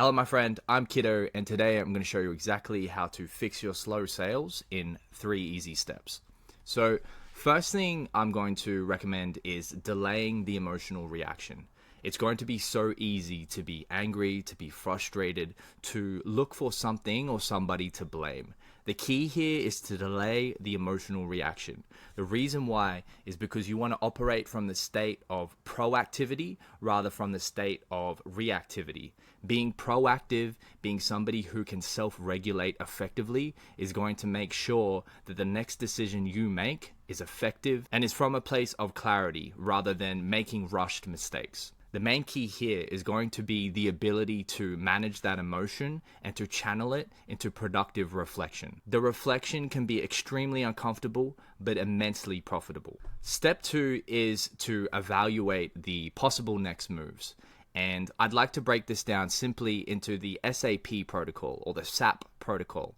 Hello, my friend. I'm Kiddo, and today I'm going to show you exactly how to fix your slow sales in 3 easy steps. So, first thing I'm going to recommend is delaying the emotional reaction. It's going to be so easy to be angry, to be frustrated, to look for something or somebody to blame. The key here is to delay the emotional reaction. The reason why is because you want to operate from the state of proactivity rather from the state of reactivity. Being proactive, being somebody who can self-regulate effectively, is going to make sure that the next decision you make is effective and is from a place of clarity rather than making rushed mistakes. The main key here is going to be the ability to manage that emotion and to channel it into productive reflection. The reflection can be extremely uncomfortable, but immensely profitable. Step 2 is to evaluate the possible next moves. And I'd like to break this down simply into the SAP protocol or the SAP protocol.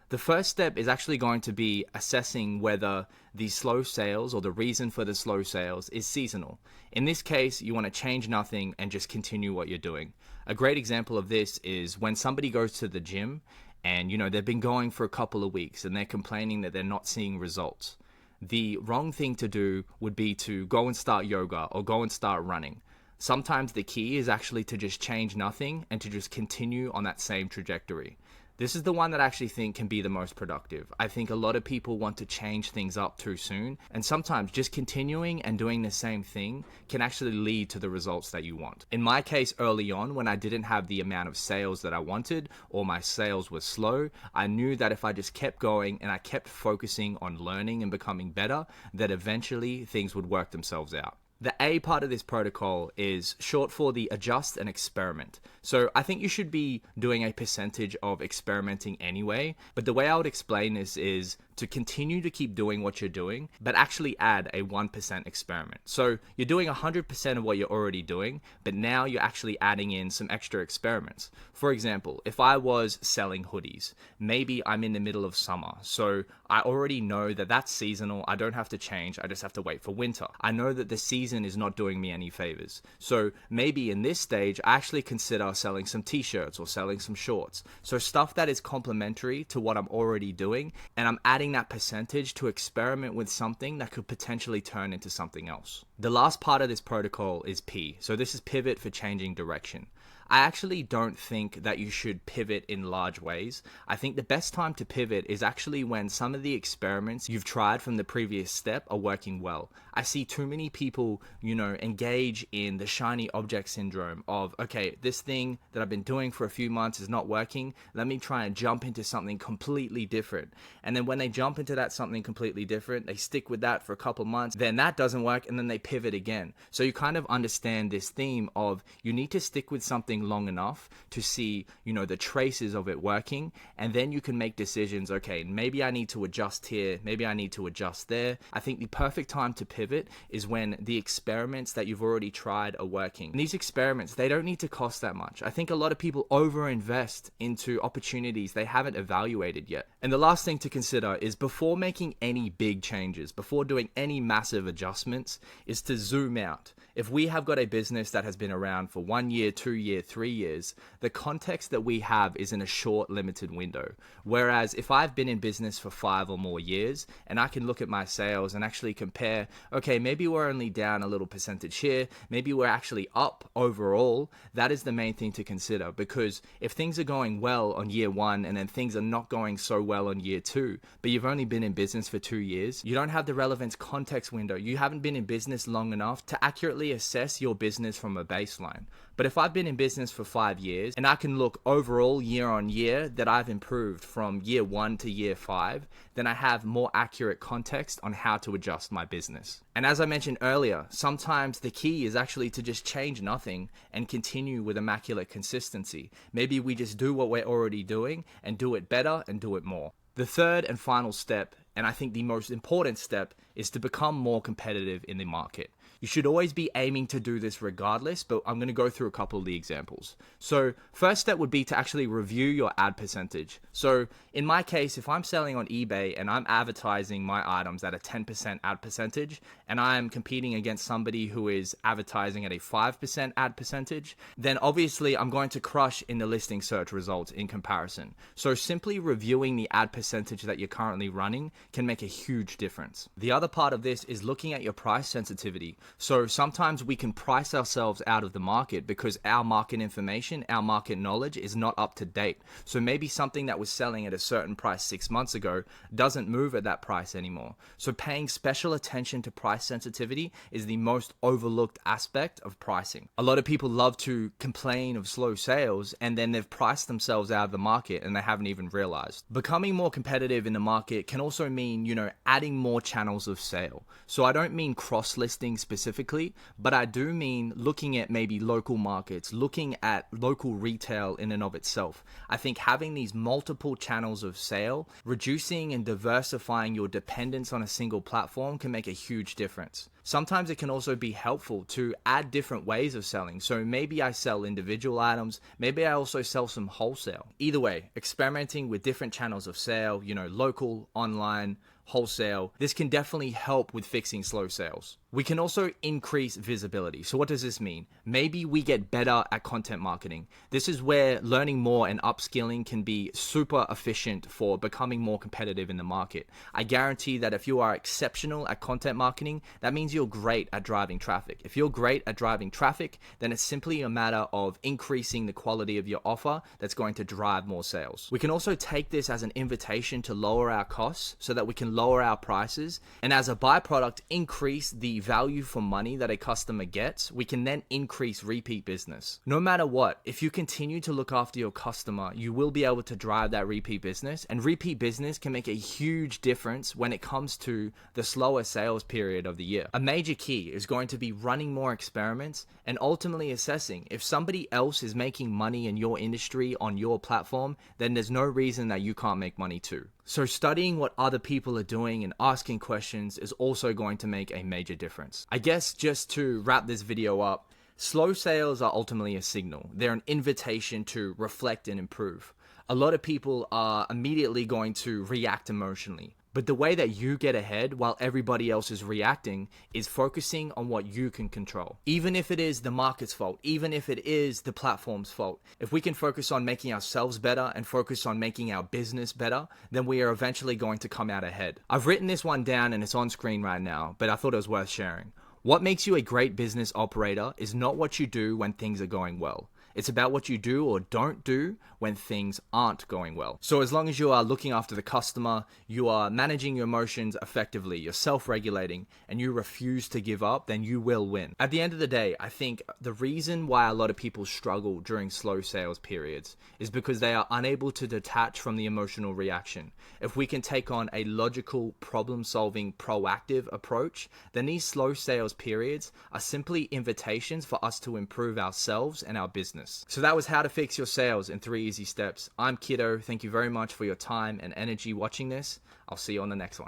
The first step is actually going to be assessing whether the slow sales or the reason for the slow sales is seasonal. In this case, you want to change nothing and just continue what you're doing. A great example of this is when somebody goes to the gym and they've been going for a couple of weeks and they're complaining that they're not seeing results. The wrong thing to do would be to go and start yoga or go and start running. Sometimes the key is actually to just change nothing and to just continue on that same trajectory. This is the one that I actually think can be the most productive. I think a lot of people want to change things up too soon, and sometimes just continuing and doing the same thing can actually lead to the results that you want. In my case, early on, when I didn't have the amount of sales that I wanted, or my sales were slow, I knew that if I just kept going and I kept focusing on learning and becoming better, that eventually things would work themselves out. The A part of this protocol is short for the adjust and experiment. So I think you should be doing a percentage of experimenting anyway, but the way I would explain this is to continue to keep doing what you're doing, but actually add a 1% experiment. So you're doing 100% of what you're already doing, but now you're actually adding in some extra experiments. For example, if I was selling hoodies, maybe I'm in the middle of summer, so I already know that that's seasonal. I don't have to change. I just have to wait for winter. I know that the season is not doing me any favors. So maybe in this stage, I actually consider selling some t-shirts or selling some shorts. So stuff that is complementary to what I'm already doing, and I'm adding that percentage to experiment with something that could potentially turn into something else. The last part of this protocol is P. So this is pivot for changing direction. I actually don't think that you should pivot in large ways. I think the best time to pivot is actually when some of the experiments you've tried from the previous step are working well. I see too many people, engage in the shiny object syndrome of, okay, this thing that I've been doing for a few months is not working. Let me try and jump into something completely different. And then when they jump into that something completely different, they stick with that for a couple months, then that doesn't work, and then they pivot again. So you kind of understand this theme of you need to stick with something long enough to see, the traces of it working, and then you can make decisions. Okay, maybe I need to adjust here, maybe I need to adjust there. I think the perfect time to pivot is when the experiments that you've already tried are working. And these experiments, they don't need to cost that much. I think a lot of people overinvest into opportunities they haven't evaluated yet. And the last thing to consider is before making any big changes, before doing any massive adjustments, is to zoom out. If we have got a business that has been around for 1 year, 2 year, 3 years, the context that we have is in a short, limited window. Whereas if I've been in business for 5 or more years and I can look at my sales and actually compare, okay, maybe we're only down a little percentage here, maybe we're actually up overall, that is the main thing to consider. Because if things are going well on year 1 and then things are not going so well on year 2, but you've only been in business for 2 years, you don't have the relevance context window. You haven't been in business long enough to accurately assess your business from a baseline. But if I've been in business for 5 years and I can look overall year on year that I've improved from year 1 to year 5, then I have more accurate context on how to adjust my business. And as I mentioned earlier, sometimes the key is actually to just change nothing and continue with immaculate consistency. Maybe we just do what we're already doing and do it better and do it more. The third and final step, and I think the most important step, is to become more competitive in the market. You should always be aiming to do this regardless, but I'm going to go through a couple of the examples. So first step would be to actually review your ad percentage. So in my case, if I'm selling on eBay and I'm advertising my items at a 10% ad percentage, and I'm competing against somebody who is advertising at a 5% ad percentage, then obviously I'm going to crush in the listing search results in comparison. So simply reviewing the ad percentage that you're currently running can make a huge difference. The other part of this is looking at your price sensitivity. So sometimes we can price ourselves out of the market because our market information, our market knowledge is not up to date. So maybe something that was selling at a certain price 6 months ago doesn't move at that price anymore. So paying special attention to price sensitivity is the most overlooked aspect of pricing. A lot of people love to complain of slow sales and then they've priced themselves out of the market and they haven't even realized. Becoming more competitive in the market can also mean, adding more channels of sale. So I don't mean cross-listing specifically, but I do mean looking at maybe local markets, looking at local retail in and of itself. I think having these multiple channels of sale, reducing and diversifying your dependence on a single platform can make a huge difference. Sometimes it can also be helpful to add different ways of selling. So maybe I sell individual items, maybe I also sell some wholesale. Either way, experimenting with different channels of sale, local, online, wholesale, this can definitely help with fixing slow sales. We can also increase visibility. So what does this mean? Maybe we get better at content marketing. This is where learning more and upskilling can be super efficient for becoming more competitive in the market. I guarantee that if you are exceptional at content marketing, that means you're great at driving traffic. If you're great at driving traffic, then it's simply a matter of increasing the quality of your offer that's going to drive more sales. We can also take this as an invitation to lower our costs so that we can lower our prices, and as a byproduct, increase the value for money that a customer gets. We can then increase repeat business. No matter what, if you continue to look after your customer, you will be able to drive that repeat business, and repeat business can make a huge difference when it comes to the slower sales period of the year. A major key is going to be running more experiments and ultimately assessing if somebody else is making money in your industry on your platform, then there's no reason that you can't make money too. So studying what other people are doing and asking questions is also going to make a major difference. I guess just to wrap this video up, slow sales are ultimately a signal. They're an invitation to reflect and improve. A lot of people are immediately going to react emotionally. But the way that you get ahead while everybody else is reacting is focusing on what you can control. Even if it is the market's fault, even if it is the platform's fault, if we can focus on making ourselves better and focus on making our business better, then we are eventually going to come out ahead. I've written this one down and it's on screen right now, but I thought it was worth sharing. What makes you a great business operator is not what you do when things are going well. It's about what you do or don't do when things aren't going well. So as long as you are looking after the customer, you are managing your emotions effectively, you're self-regulating, and you refuse to give up, then you will win. At the end of the day, I think the reason why a lot of people struggle during slow sales periods is because they are unable to detach from the emotional reaction. If we can take on a logical, problem-solving, proactive approach, then these slow sales periods are simply invitations for us to improve ourselves and our business. So that was how to fix your sales in 3 easy steps. I'm Kiddo. Thank you very much for your time and energy watching this. I'll see you on the next one.